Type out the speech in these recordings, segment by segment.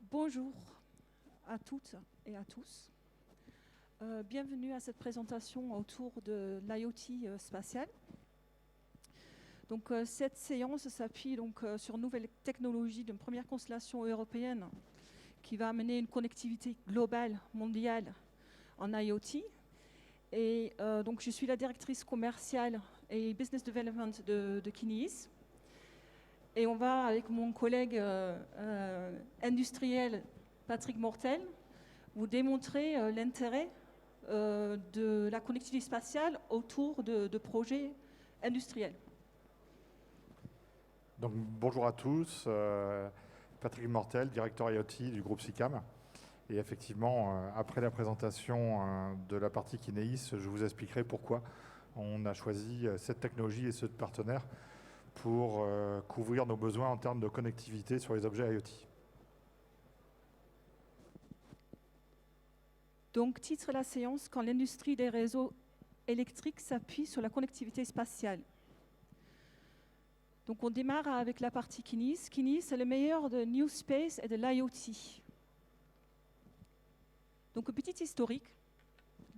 Bonjour à toutes et à tous. Bienvenue à cette présentation autour de l'IoT spatial. Donc, cette séance s'appuie sur une nouvelle technologie d'une première constellation européenne qui va amener une connectivité globale, mondiale en IoT. Et donc, je suis la directrice commerciale et business development de Kineis. Et on va, avec mon collègue industriel Patrick Mortel, vous démontrer l'intérêt de la connectivité spatiale autour de projets industriels. Donc, bonjour à tous, Patrick Mortel, directeur IoT du groupe SICAM. Et effectivement, après la présentation de la partie Kineis, je vous expliquerai pourquoi on a choisi cette technologie et ce partenaire pour couvrir nos besoins en termes de connectivité sur les objets IoT. Donc, titre la séance, quand l'industrie des réseaux électriques s'appuie sur la connectivité spatiale. Donc, on démarre avec la partie Kineis. Kineis, c'est le meilleur de New Space et de l'IoT. Donc, un petit historique.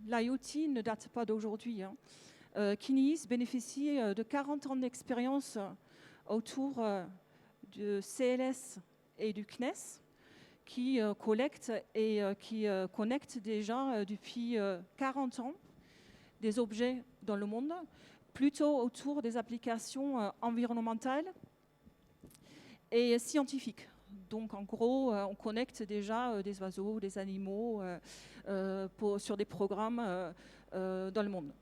L'IoT ne date pas d'aujourd'hui. Kineis bénéficie de 40 ans d'expérience autour du CLS et du CNES, qui collectent et qui connectent déjà depuis 40 ans des objets dans le monde, plutôt autour des applications environnementales et scientifiques. Donc, en gros, on connecte déjà des oiseaux, des animaux sur des programmes dans le monde.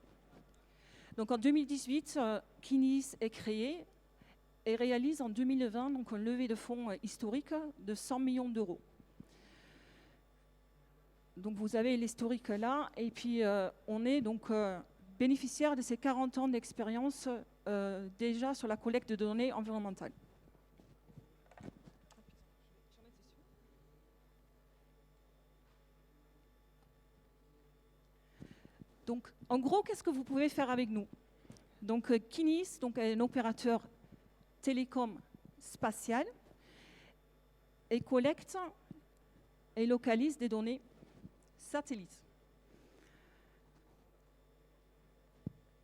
Donc, en 2018, Kineis est créé et réalise en 2020 donc, une levée de fonds historique de 100 millions d'euros. Donc, vous avez l'historique là, et puis on est donc bénéficiaire de ces 40 ans d'expérience déjà sur la collecte de données environnementales. Donc, en gros, qu'est-ce que vous pouvez faire avec nous? Donc, Kineis est un opérateur télécom spatial et collecte et localise des données satellites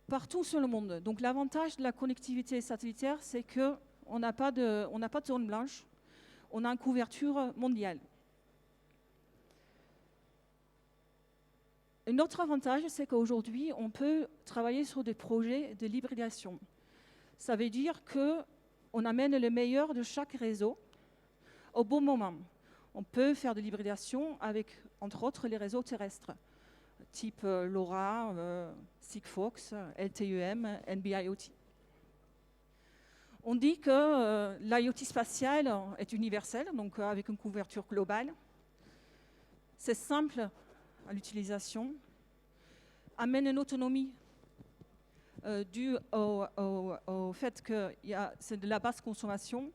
partout sur le monde. Donc, l'avantage de la connectivité satellitaire, c'est qu'on n'a pas de zone blanche, on a une couverture mondiale. Un autre avantage, c'est qu'aujourd'hui, on peut travailler sur des projets de l'hybridation. Ça veut dire qu'on amène le meilleur de chaque réseau au bon moment. On peut faire de l'hybridation avec, entre autres, les réseaux terrestres, type LoRa, Sigfox, LTE-M, NB-IoT. On dit que l'IoT spatial est universel, donc avec une couverture globale. C'est simple à l'utilisation, amène une autonomie due au fait que c'est de la basse consommation.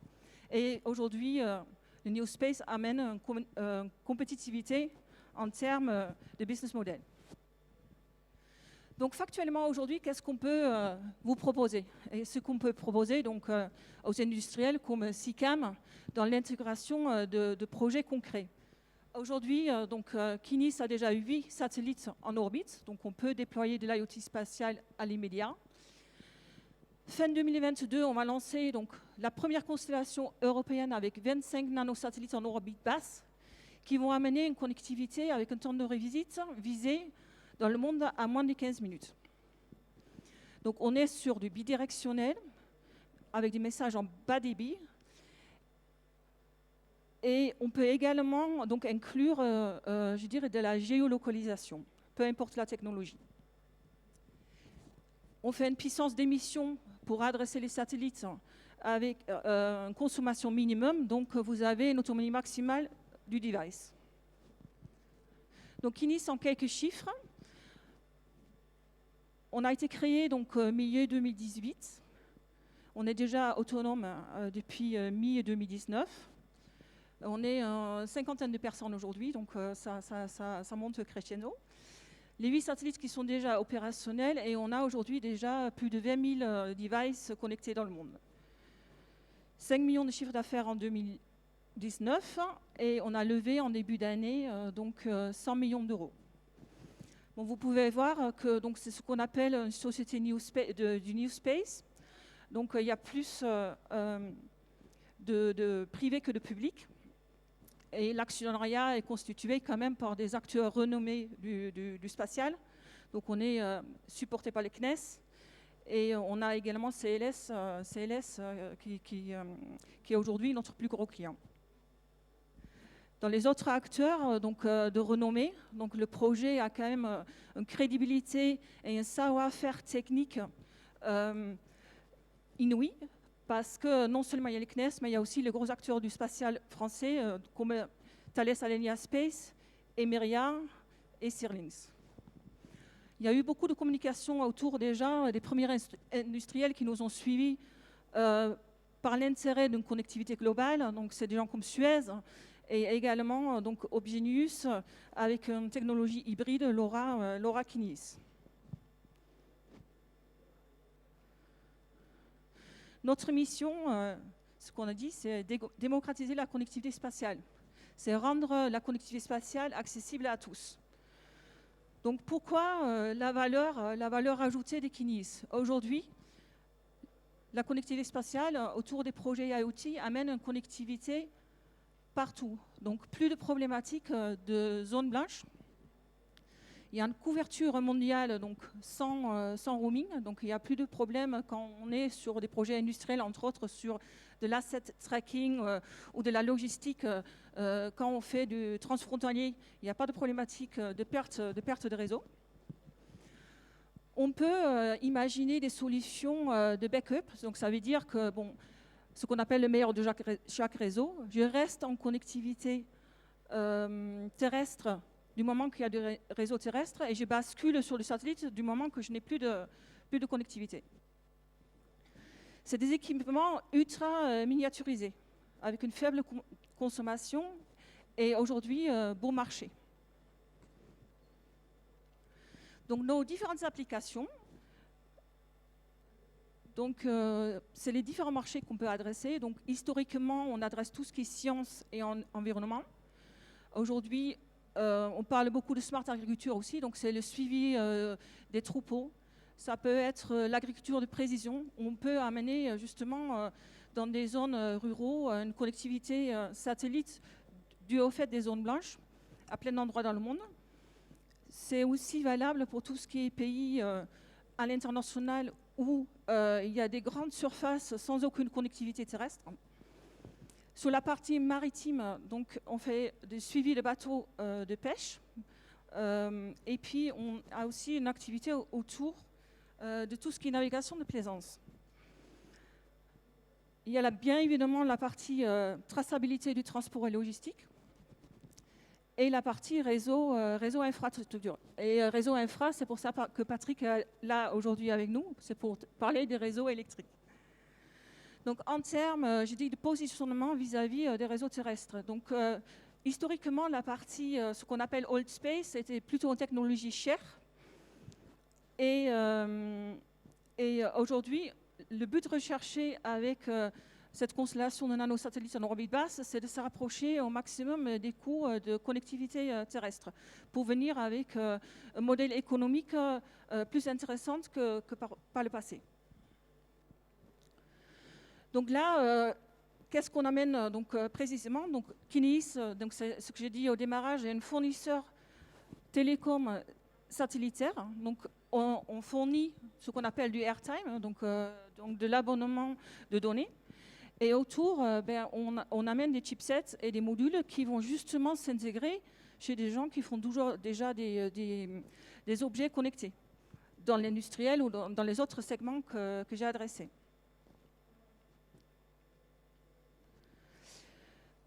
Et aujourd'hui, le New Space amène une compétitivité en termes de business model. Donc factuellement aujourd'hui, qu'est-ce qu'on peut vous proposer? Et ce qu'on peut proposer donc, aux industriels comme SICAM dans l'intégration de projets concrets. Aujourd'hui, Kineis a déjà 8 satellites en orbite, donc on peut déployer de l'IoT spatial à l'immédiat. Fin 2022, on va lancer donc, la première constellation européenne avec 25 nanosatellites en orbite basse qui vont amener une connectivité avec un temps de revisite visé dans le monde à moins de 15 minutes. Donc on est sur du bidirectionnel avec des messages en bas débit. Et on peut également donc, inclure je dirais, de la géolocalisation, peu importe la technologie. On fait une puissance d'émission pour adresser les satellites avec une consommation minimum, donc vous avez une autonomie maximale du device. Donc Kineis en quelques chiffres. On a été créé donc milieu 2018. On est déjà autonome depuis mi-2019. On est une cinquantaine de personnes aujourd'hui, donc ça monte crescendo. Les 8 satellites qui sont déjà opérationnels et on a aujourd'hui déjà plus de 20 000 devices connectés dans le monde. 5 millions de chiffres d'affaires en 2019 et on a levé en début d'année 100 millions d'euros. Bon, vous pouvez voir que c'est ce qu'on appelle une société du New Space. Donc il y a plus de privé que de public. Et l'actionnariat est constitué quand même par des acteurs renommés du spatial. Donc on est supporté par les CNES. Et on a également CLS qui est aujourd'hui notre plus gros client. Dans les autres acteurs de renommée, donc le projet a quand même une crédibilité et un savoir-faire technique inouï, parce que non seulement il y a les CNES, mais il y a aussi les gros acteurs du spatial français, comme Thales Alenia Space, Emeria et Sirlings. Il y a eu beaucoup de communication autour déjà des premiers industriels qui nous ont suivis par l'intérêt d'une connectivité globale. Donc c'est des gens comme Suez et également Obgenius avec une technologie hybride, LoRa Kineis. Notre mission, ce qu'on a dit, c'est démocratiser la connectivité spatiale. C'est rendre la connectivité spatiale accessible à tous. Donc pourquoi la valeur ajoutée des Kineis? Aujourd'hui, la connectivité spatiale autour des projets IoT amène une connectivité partout. Donc plus de problématiques de zones blanches. Il y a une couverture mondiale sans roaming, donc il n'y a plus de problème quand on est sur des projets industriels, entre autres sur de l'asset tracking ou de la logistique. Quand on fait du transfrontalier, il n'y a pas de problématique de perte de réseau. On peut imaginer des solutions de backup, donc ça veut dire que ce qu'on appelle le meilleur de chaque réseau, je reste en connectivité terrestre du moment qu'il y a du réseau terrestre et je bascule sur le satellite du moment que je n'ai plus de connectivité. C'est des équipements ultra miniaturisés, avec une faible consommation et aujourd'hui bon marché. Donc nos différentes applications, c'est les différents marchés qu'on peut adresser. Donc historiquement, on adresse tout ce qui est science et environnement. Aujourd'hui, on parle beaucoup de smart agriculture aussi, donc c'est le suivi des troupeaux. Ça peut être l'agriculture de précision. On peut amener justement dans des zones ruraux une connectivité satellite due au fait des zones blanches à plein d'endroits dans le monde. C'est aussi valable pour tout ce qui est pays à l'international où il y a des grandes surfaces sans aucune connectivité terrestre. Sur la partie maritime, donc, on fait des suivis de bateaux de pêche. Et puis, on a aussi une activité autour de tout ce qui est navigation de plaisance. Il y a bien évidemment la partie traçabilité du transport et logistique et la partie réseau infrastructure. Et réseau infra, c'est pour ça que Patrick est là aujourd'hui avec nous, c'est pour parler des réseaux électriques. Donc en termes, j'ai dit, de positionnement vis-à-vis des réseaux terrestres. Donc historiquement, la partie, ce qu'on appelle old space, était plutôt une technologie chère. Et aujourd'hui, le but recherché avec cette constellation de nanosatellites en orbite basse, c'est de se rapprocher au maximum des coûts de connectivité terrestre pour venir avec un modèle économique plus intéressant que par le passé. Donc là, qu'est-ce qu'on amène précisément? Donc Kineis, c'est ce que j'ai dit au démarrage, est un fournisseur télécom satellitaire. Donc on fournit ce qu'on appelle du airtime, donc de l'abonnement de données. Et autour, on amène des chipsets et des modules qui vont justement s'intégrer chez des gens qui font toujours déjà des objets connectés dans l'industriel ou dans les autres segments que j'ai adressés.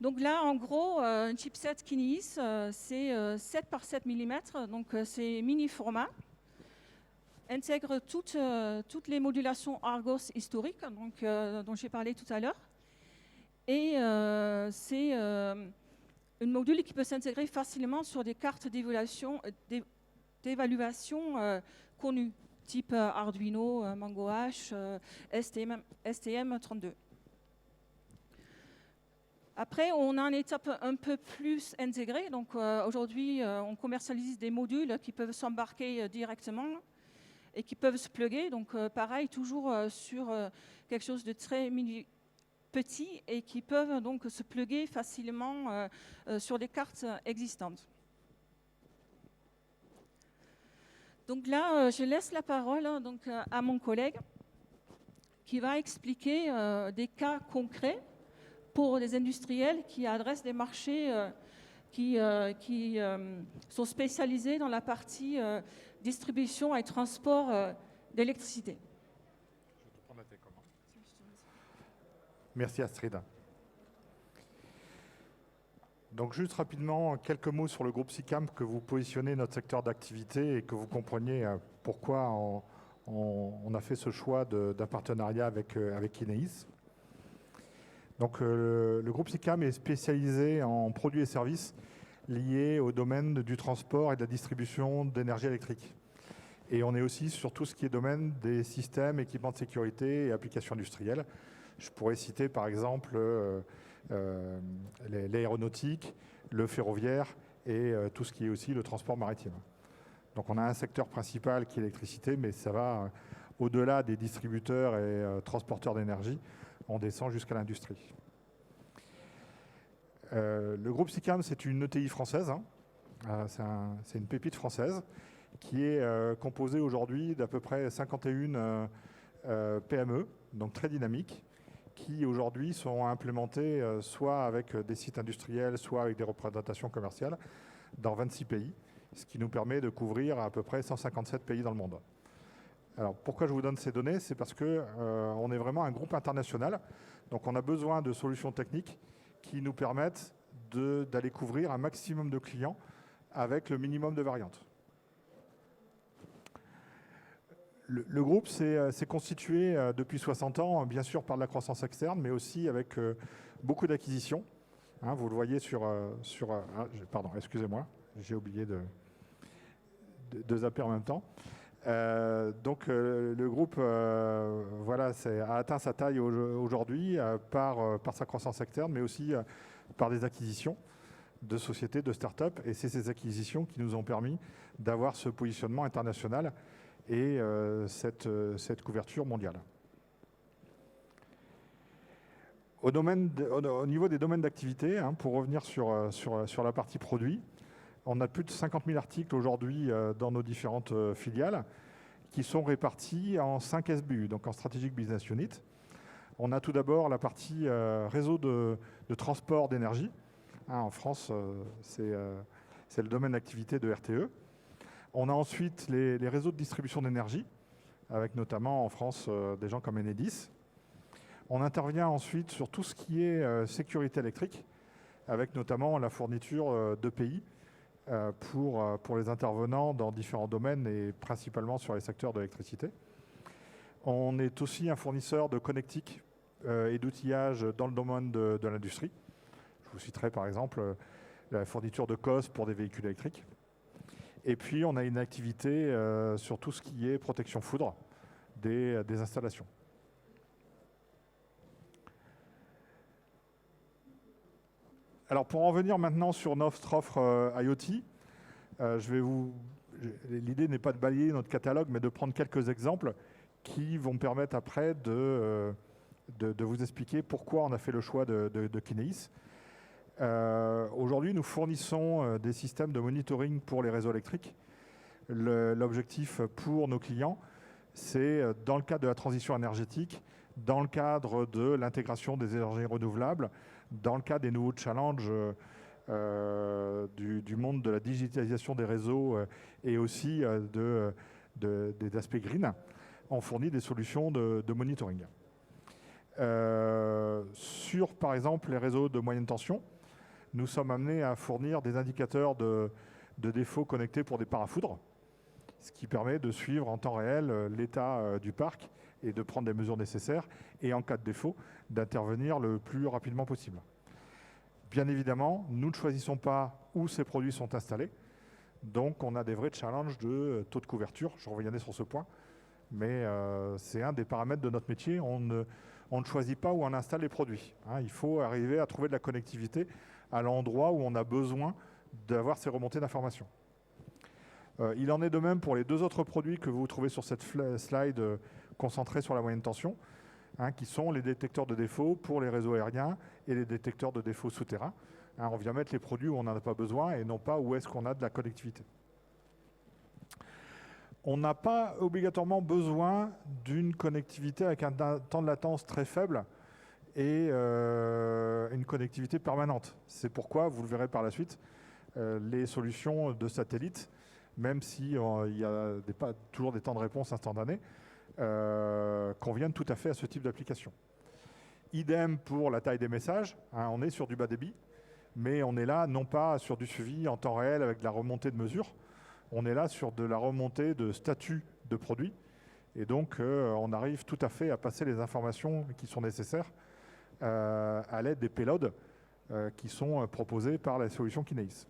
Donc là, en gros, un chipset Kineis, c'est 7 par 7 mm, donc c'est mini format. Intègre toutes les modulations Argos historiques, dont j'ai parlé tout à l'heure. Et c'est un module qui peut s'intégrer facilement sur des cartes d'évaluation connues, type Arduino, MangoH, STM32. Après, on a une étape un peu plus intégrée. Donc aujourd'hui, on commercialise des modules qui peuvent s'embarquer directement et qui peuvent se plugger. Donc pareil, toujours sur quelque chose de très petit et qui peuvent donc se plugger facilement sur des cartes existantes. Donc là, je laisse la parole à mon collègue qui va expliquer des cas concrets pour des industriels qui adressent des marchés qui sont spécialisés dans la partie distribution et transport d'électricité. Merci Astrid. Donc juste rapidement, quelques mots sur le groupe SICAM, que vous positionnez notre secteur d'activité et que vous compreniez pourquoi on a fait ce choix d'un partenariat avec Kineis. Donc le groupe SICAM est spécialisé en produits et services liés au domaine du transport et de la distribution d'énergie électrique. Et on est aussi sur tout ce qui est domaine des systèmes, équipements de sécurité et applications industrielles. Je pourrais citer par exemple l'aéronautique, le ferroviaire et tout ce qui est aussi le transport maritime. Donc on a un secteur principal qui est l'électricité, mais ça va au-delà des distributeurs et transporteurs d'énergie, on descend jusqu'à l'industrie. Le groupe SICAM, c'est une ETI française, c'est une pépite française qui est composée aujourd'hui d'à peu près 51 PME, donc très dynamiques, qui aujourd'hui sont implémentés soit avec des sites industriels, soit avec des représentations commerciales dans 26 pays, ce qui nous permet de couvrir à peu près 157 pays dans le monde. Alors pourquoi je vous donne ces données? C'est parce qu'on est vraiment un groupe international, donc on a besoin de solutions techniques qui nous permettent d'aller couvrir un maximum de clients avec le minimum de variantes. Le groupe s'est constitué depuis 60 ans, bien sûr par de la croissance externe, mais aussi avec beaucoup d'acquisitions. Vous le voyez pardon, excusez-moi, j'ai oublié de zapper en même temps. Donc le groupe a atteint sa taille aujourd'hui par sa croissance externe, mais aussi par des acquisitions de sociétés, de start-up. Et c'est ces acquisitions qui nous ont permis d'avoir ce positionnement international et cette couverture mondiale. Au niveau des domaines d'activité, pour revenir sur la partie produit, on a plus de 50 000 articles aujourd'hui dans nos différentes filiales qui sont répartis en 5 SBU, donc en Strategic Business Unit. On a tout d'abord la partie réseau de transport d'énergie. En France, c'est le domaine d'activité de RTE. On a ensuite les réseaux de distribution d'énergie, avec notamment en France des gens comme Enedis. On intervient ensuite sur tout ce qui est sécurité électrique, avec notamment la fourniture d'EPI pour les intervenants dans différents domaines et principalement sur les secteurs de l'électricité. On est aussi un fournisseur de connectique et d'outillage dans le domaine de l'industrie. Je vous citerai par exemple la fourniture de COS pour des véhicules électriques. Et puis on a une activité sur tout ce qui est protection foudre des installations. Alors pour en venir maintenant sur notre offre IoT, l'idée n'est pas de balayer notre catalogue, mais de prendre quelques exemples qui vont me permettre après de vous expliquer pourquoi on a fait le choix de Kineis. Aujourd'hui, nous fournissons des systèmes de monitoring pour les réseaux électriques. L'objectif pour nos clients, c'est dans le cadre de la transition énergétique, dans le cadre de l'intégration des énergies renouvelables, dans le cadre des nouveaux challenges du monde de la digitalisation des réseaux et aussi des aspects green, on fournit des solutions de monitoring. Sur, par exemple, les réseaux de moyenne tension, nous sommes amenés à fournir des indicateurs de défauts connectés pour des parafoudres, ce qui permet de suivre en temps réel l'état du parc et de prendre les mesures nécessaires et en cas de défaut, d'intervenir le plus rapidement possible. Bien évidemment, nous ne choisissons pas où ces produits sont installés, donc on a des vrais challenges de taux de couverture, je reviendrai sur ce point, mais c'est un des paramètres de notre métier. On on ne choisit pas où on installe les produits. Il faut arriver à trouver de la connectivité à l'endroit où on a besoin d'avoir ces remontées d'informations. Il en est de même pour les 2 autres produits que vous trouvez sur cette slide concentrés sur la moyenne tension, qui sont les détecteurs de défauts pour les réseaux aériens et les détecteurs de défauts souterrains. On vient mettre les produits où on n'en a pas besoin et non pas où est-ce qu'on a de la connectivité. On n'a pas obligatoirement besoin d'une connectivité avec un temps de latence très faible et une connectivité permanente. C'est pourquoi, vous le verrez par la suite, les solutions de satellite, même s'il y a pas toujours des temps de réponse instantanés, conviennent tout à fait à ce type d'application. Idem pour la taille des messages, on est sur du bas débit, mais on est là non pas sur du suivi en temps réel avec de la remontée de mesures, on est là sur de la remontée de statut de produit, et donc on arrive tout à fait à passer les informations qui sont nécessaires à l'aide des payloads qui sont proposés par la solution Kineis.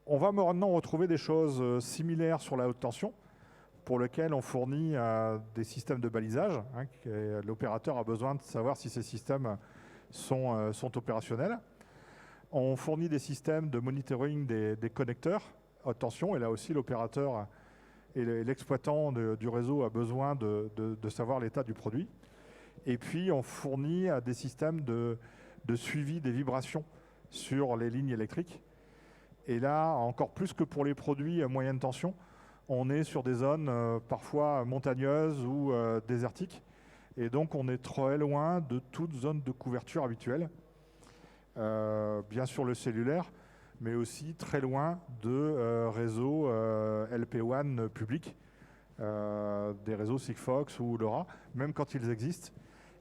On va maintenant retrouver des choses similaires sur la haute tension, pour lequel on fournit des systèmes de balisage. L'opérateur a besoin de savoir si ces systèmes sont opérationnels. On fournit des systèmes de monitoring des connecteurs haute tension, et là aussi l'opérateur et l'exploitant du réseau a besoin de savoir l'état du produit. Et puis on fournit des systèmes de suivi des vibrations sur les lignes électriques. Et là, encore plus que pour les produits à moyenne tension, on est sur des zones parfois montagneuses ou désertiques. Et donc on est très loin de toute zone de couverture habituelle. Bien sûr le cellulaire, mais aussi très loin de réseaux LPWAN publics, des réseaux Sigfox ou LoRa. Même quand ils existent,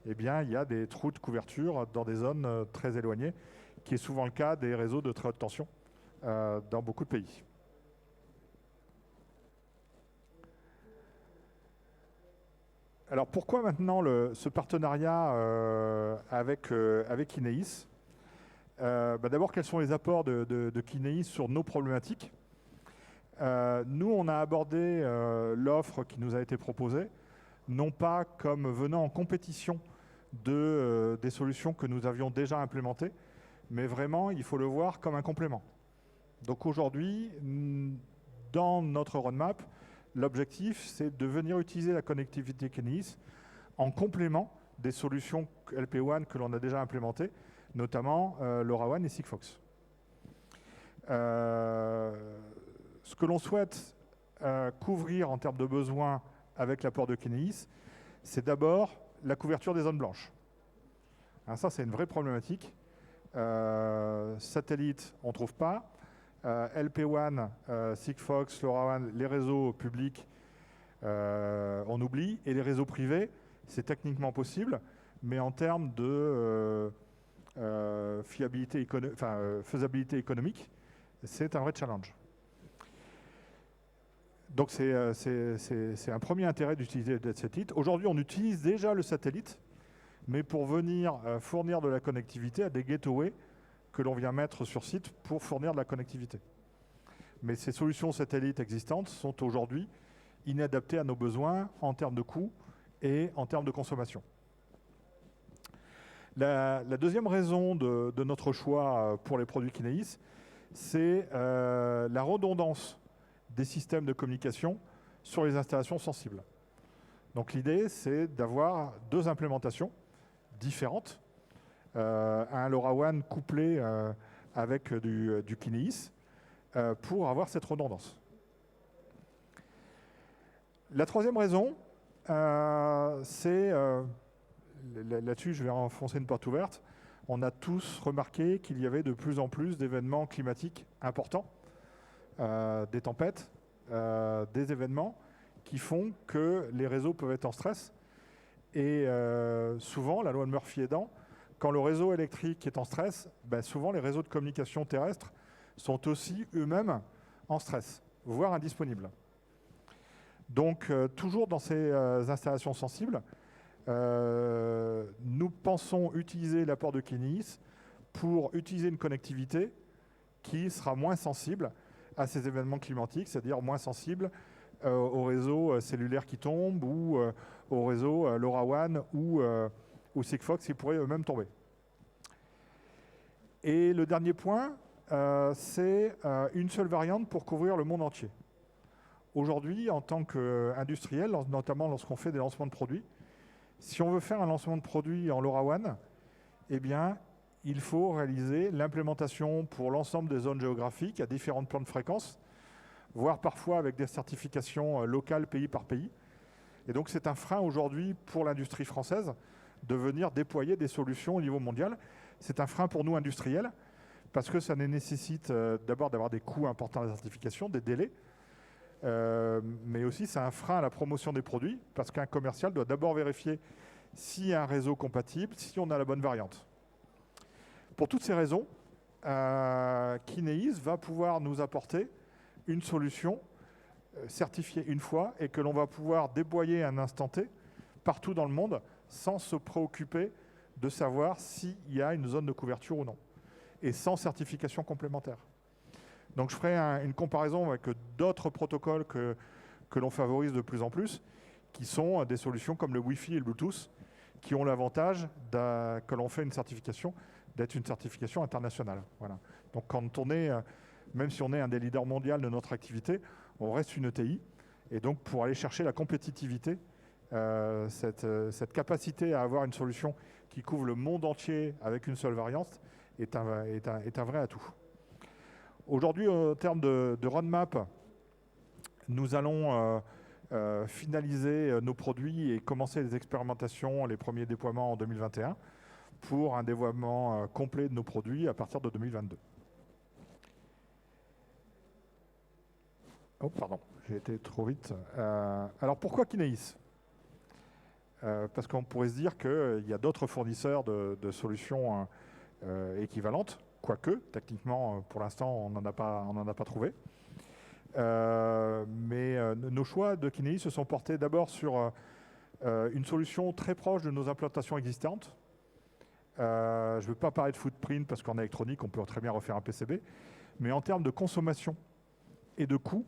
eh bien, il y a des trous de couverture dans des zones très éloignées, qui est souvent le cas des réseaux de très haute tension dans beaucoup de pays. Alors pourquoi maintenant ce partenariat avec Kineis? D'abord, quels sont les apports de Kineis sur nos problématiques? Nous, on a abordé l'offre qui nous a été proposée, non pas comme venant en compétition des solutions que nous avions déjà implémentées, mais vraiment, il faut le voir comme un complément. Donc aujourd'hui, dans notre roadmap, l'objectif, c'est de venir utiliser la connectivité Kineis en complément des solutions LPWAN que l'on a déjà implémentées, notamment LoRaWAN et Sigfox. Ce que l'on souhaite couvrir en termes de besoins avec l'apport de Kineis, c'est d'abord la couverture des zones blanches. Ça, c'est une vraie problématique. Satellite, on ne trouve pas. LPWAN, Sigfox, LoRaWAN, les réseaux publics, on oublie. Et les réseaux privés, c'est techniquement possible, mais en termes de faisabilité économique, c'est un vrai challenge. Donc c'est un premier intérêt d'utiliser le satellite. Aujourd'hui, on utilise déjà le satellite, mais pour venir fournir de la connectivité à des gateways que l'on vient mettre sur site pour fournir de la connectivité. Mais ces solutions satellites existantes sont aujourd'hui inadaptées à nos besoins en termes de coûts et en termes de consommation. La deuxième raison de notre choix pour les produits Kineis, c'est la redondance des systèmes de communication sur les installations sensibles. Donc l'idée, c'est d'avoir 2 implémentations différentes, un LoRaWAN couplé avec du Kineis pour avoir cette redondance. La troisième raison, c'est, là-dessus je vais enfoncer une porte ouverte, on a tous remarqué qu'il y avait de plus en plus d'événements climatiques importants, des tempêtes, des événements qui font que les réseaux peuvent être en stress. Et souvent, la loi de Murphy aidant, quand le réseau électrique est en stress, souvent les réseaux de communication terrestre sont aussi eux-mêmes en stress, voire indisponibles. Donc, toujours dans ces installations sensibles, nous pensons utiliser l'apport de Kineis pour utiliser une connectivité qui sera moins sensible à ces événements climatiques, c'est-à-dire moins sensible au réseau cellulaire qui tombe ou au réseau LoRaWAN ou Sigfox qui pourraient eux-mêmes tomber. Et le dernier point, c'est une seule variante pour couvrir le monde entier. Aujourd'hui, en tant qu'industriel, notamment lorsqu'on fait des lancements de produits, si on veut faire un lancement de produit en LoRaWAN, eh bien, il faut réaliser l'implémentation pour l'ensemble des zones géographiques à différentes plans de fréquences, voire parfois avec des certifications locales pays par pays. Et donc c'est un frein aujourd'hui pour l'industrie française de venir déployer des solutions au niveau mondial. C'est un frein pour nous industriels parce que ça nécessite d'abord d'avoir des coûts importants à la certification, des délais, mais aussi c'est un frein à la promotion des produits parce qu'un commercial doit d'abord vérifier s'il y a un réseau compatible, si on a la bonne variante. Pour toutes ces raisons, Kineis va pouvoir nous apporter une solution certifiée une fois et que l'on va pouvoir déployer à un instant T partout dans le monde sans se préoccuper de savoir s'il y a une zone de couverture ou non et sans certification complémentaire. Donc je ferai une comparaison avec d'autres protocoles que l'on favorise de plus en plus qui sont des solutions comme le Wi-Fi et le Bluetooth qui ont l'avantage que l'on fait une certification d'être une certification internationale. Voilà. Donc quand on est, même si on est un des leaders mondiaux de notre activité, on reste une ETI. Et donc pour aller chercher la compétitivité, cette capacité à avoir une solution qui couvre le monde entier avec une seule variante est un vrai atout. Aujourd'hui, en termes de roadmap, nous allons finaliser nos produits et commencer les expérimentations, les premiers déploiements en 2021. Pour un dévoiement complet de nos produits à partir de 2022. Oh, pardon, j'ai été trop vite. Alors, pourquoi Kineis ? Parce qu'on pourrait se dire qu'il y a d'autres fournisseurs de solutions équivalentes, quoique, techniquement, pour l'instant, on n'en a pas trouvé. Mais nos choix de Kineis se sont portés d'abord sur une solution très proche de nos implantations existantes. Je ne veux pas parler de footprint parce qu'en électronique, on peut très bien refaire un PCB. Mais en termes de consommation et de coût,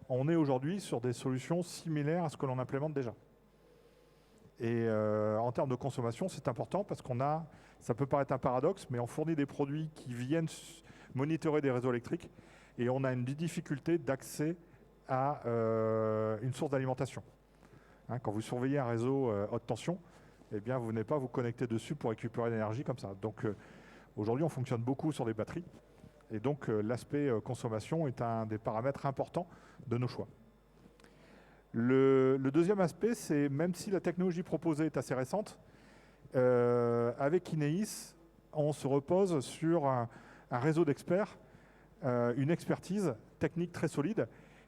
on est aujourd'hui sur des solutions similaires à ce que l'on implémente déjà. Et en termes de consommation, c'est important parce ça peut paraître un paradoxe, mais on fournit des produits qui viennent monitorer des réseaux électriques et on a une difficulté d'accès à une source d'alimentation. Hein, quand vous surveillez un réseau haute tension, eh bien, vous venez pas vous connecter dessus pour récupérer l'énergie comme ça. Donc, aujourd'hui, on fonctionne beaucoup sur des batteries. Et donc, l'aspect consommation est un des paramètres importants de nos choix. Le deuxième aspect, c'est même si la technologie proposée est assez récente, avec Kineis, on se repose sur un réseau d'experts, une expertise technique très solide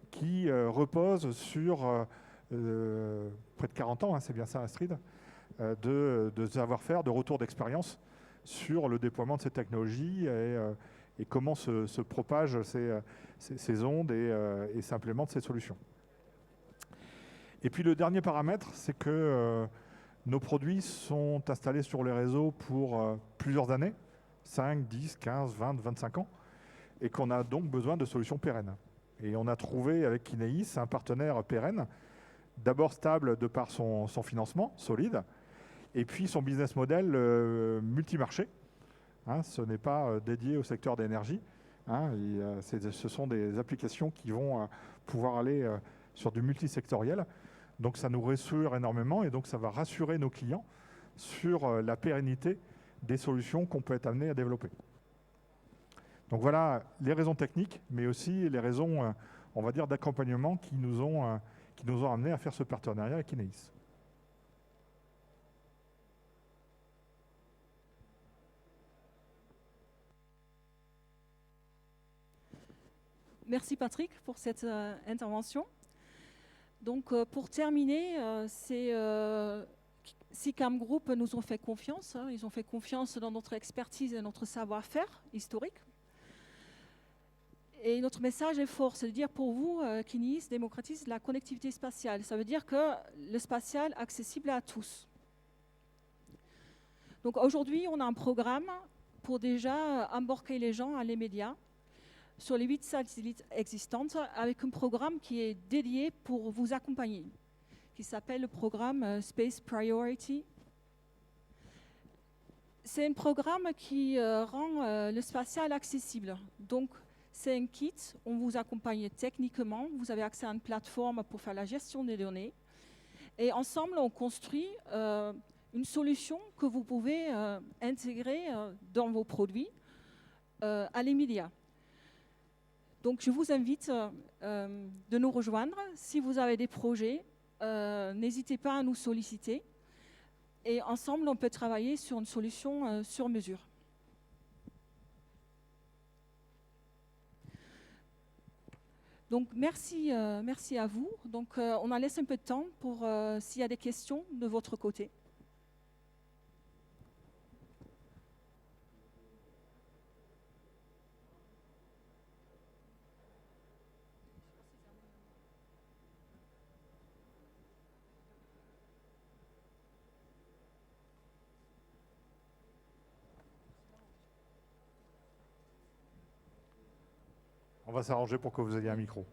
qui repose sur près de 40 ans, hein, c'est bien ça Astrid, de savoir-faire, de retour d'expérience sur le déploiement de ces technologies et comment se propagent ces ondes et s'implémentent ces solutions. Et puis le dernier paramètre, c'est que nos produits sont installés sur les réseaux pour plusieurs années, 5, 10, 15, 20, 25 ans, et qu'on a donc besoin de solutions pérennes. Et on a trouvé avec Kineis un partenaire pérenne, d'abord stable de par son financement solide, et puis son business model multimarché. Hein, ce n'est pas dédié au secteur d'énergie. Hein, ce sont des applications qui vont pouvoir aller sur du multisectoriel. Donc ça nous rassure énormément et donc ça va rassurer nos clients sur la pérennité des solutions qu'on peut être amené à développer. Donc voilà les raisons techniques, mais aussi les raisons, on va dire, d'accompagnement qui nous ont amenés à faire ce partenariat avec Kineis. Merci Patrick pour cette intervention. Donc pour terminer, SICAM Group nous ont fait confiance. Hein, ils ont fait confiance dans notre expertise et notre savoir-faire historique. Et notre message est fort, c'est de dire pour vous, Kineis démocratise la connectivité spatiale. Ça veut dire que le spatial est accessible à tous. Donc aujourd'hui, on a un programme pour déjà embarquer les gens à les médias. sur les 8 satellites existantes avec un programme qui est dédié pour vous accompagner, qui s'appelle le programme Space Priority. C'est un programme qui rend le spatial accessible. Donc, c'est un kit, on vous accompagne techniquement, vous avez accès à une plateforme pour faire la gestion des données. Et ensemble, on construit une solution que vous pouvez intégrer dans vos produits à l'immédiat. Donc, je vous invite de nous rejoindre. Si vous avez des projets, n'hésitez pas à nous solliciter. Et ensemble, on peut travailler sur une solution sur mesure. Donc, merci à vous. Donc, on en laisse un peu de temps pour s'il y a des questions de votre côté. On va s'arranger pour que vous ayez un micro.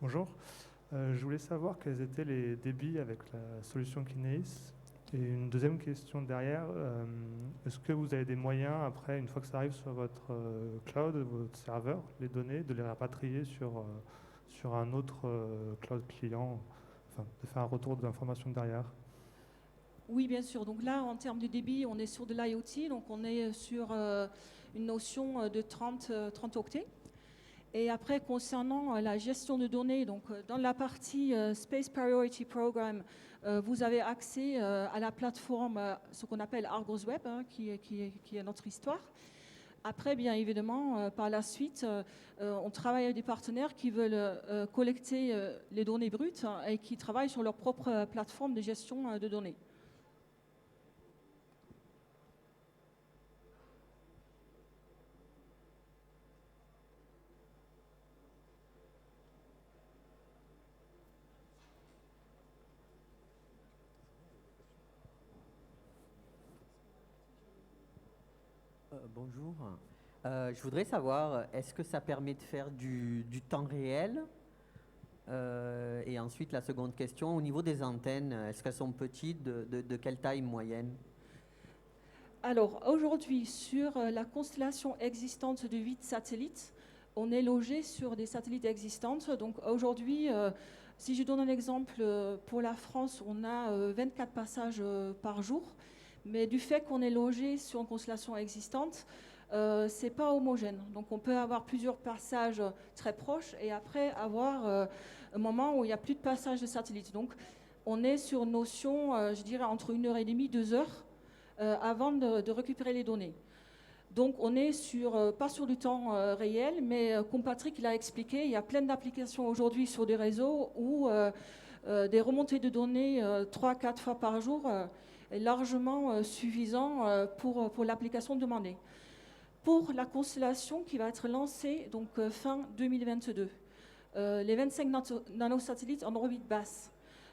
Bonjour. Je voulais savoir quels étaient les débits avec la solution Kineis. Et une deuxième question derrière, est-ce que vous avez des moyens, après, une fois que ça arrive sur votre cloud, votre serveur, les données, de les rapatrier sur un autre cloud client, enfin, de faire un retour d'informations derrière? Oui, bien sûr. Donc là, en termes de débit, on est sur de l'IoT, donc on est sur une notion de 30 octets. Et après, concernant la gestion de données, donc dans la partie Space Priority Program, vous avez accès à la plateforme, ce qu'on appelle Argos Web, hein, qui est notre histoire. Après, bien évidemment, par la suite, on travaille avec des partenaires qui veulent collecter les données brutes et qui travaillent sur leur propre plateforme de gestion de données. Bonjour. Je voudrais savoir, est-ce que ça permet de faire du temps réel? Et ensuite, la seconde question, au niveau des antennes, est-ce qu'elles sont petites, de quelle taille moyenne? Alors, aujourd'hui, sur la constellation existante de 8 satellites, on est logé sur des satellites existantes. Donc, aujourd'hui, si je donne un exemple, pour la France, on a 24 passages par jour. Mais du fait qu'on est logé sur une constellation existante, ce n'est pas homogène. Donc, on peut avoir plusieurs passages très proches et après avoir un moment où il n'y a plus de passage de satellites. Donc, on est sur une notion, je dirais, entre 1h30 et 2 heures avant de récupérer les données. Donc, on est pas sur du temps réel, mais comme Patrick l'a expliqué, il y a plein d'applications aujourd'hui sur des réseaux où des remontées de données 3-4 fois par jour est largement suffisant pour l'application demandée. Pour la constellation qui va être lancée donc, fin 2022, les 25 nanosatellites en orbite basse.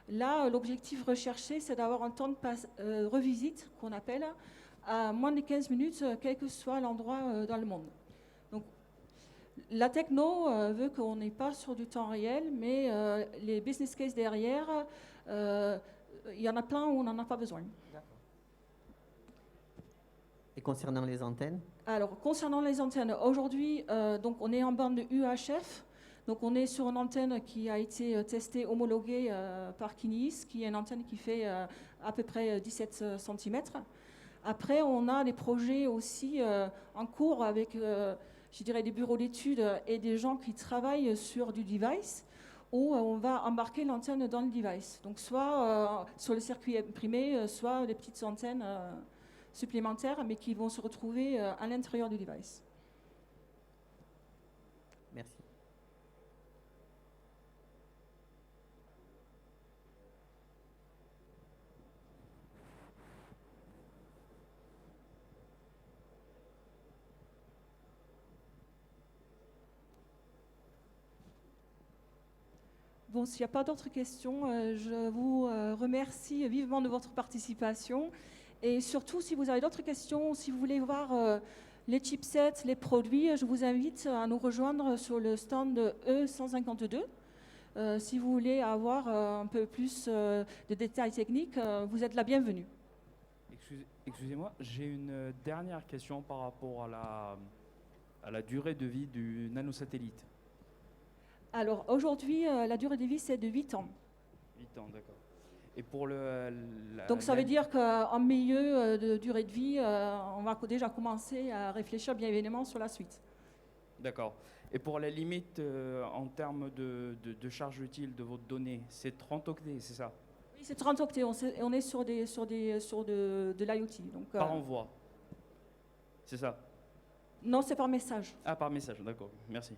Là, l'objectif recherché, c'est d'avoir un temps de revisite, qu'on appelle, à moins de 15 minutes, quel que soit l'endroit dans le monde. Donc, la techno veut qu'on n'est pas sur du temps réel, mais les business cases derrière, il y en a plein où on n'en a pas besoin. Et concernant les antennes? Alors, concernant les antennes, aujourd'hui, donc on est en bande UHF. Donc, on est sur une antenne qui a été testée, homologuée par Kineis, qui est une antenne qui fait à peu près 17 cm. Après, on a des projets aussi en cours avec, je dirais, des bureaux d'études et des gens qui travaillent sur du device, où on va embarquer l'antenne dans le device. Donc, soit sur le circuit imprimé, soit des petites antennes supplémentaires, mais qui vont se retrouver à l'intérieur du device. Merci. Bon, s'il n'y a pas d'autres questions, je vous remercie vivement de votre participation. Et surtout, si vous avez d'autres questions, si vous voulez voir les chipsets, les produits, je vous invite à nous rejoindre sur le stand E152. Si vous voulez avoir un peu plus de détails techniques, vous êtes la bienvenue. Excusez-moi, j'ai une dernière question par rapport à la durée de vie du nanosatellite. Alors aujourd'hui, la durée de vie, c'est de 8 ans. 8 ans, d'accord. Et pour Donc ça veut dire qu'en milieu de durée de vie, on va déjà commencer à réfléchir bien évidemment sur la suite. D'accord. Et pour la limite en termes de charge utile de votre donnée, c'est 30 octets, c'est ça? Oui, c'est 30 octets. On est sur de l'IoT. Donc, Par envoi. C'est ça? non, c'est par message. Ah, par message, d'accord. Merci.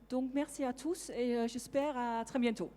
Donc merci à tous et j'espère à très bientôt.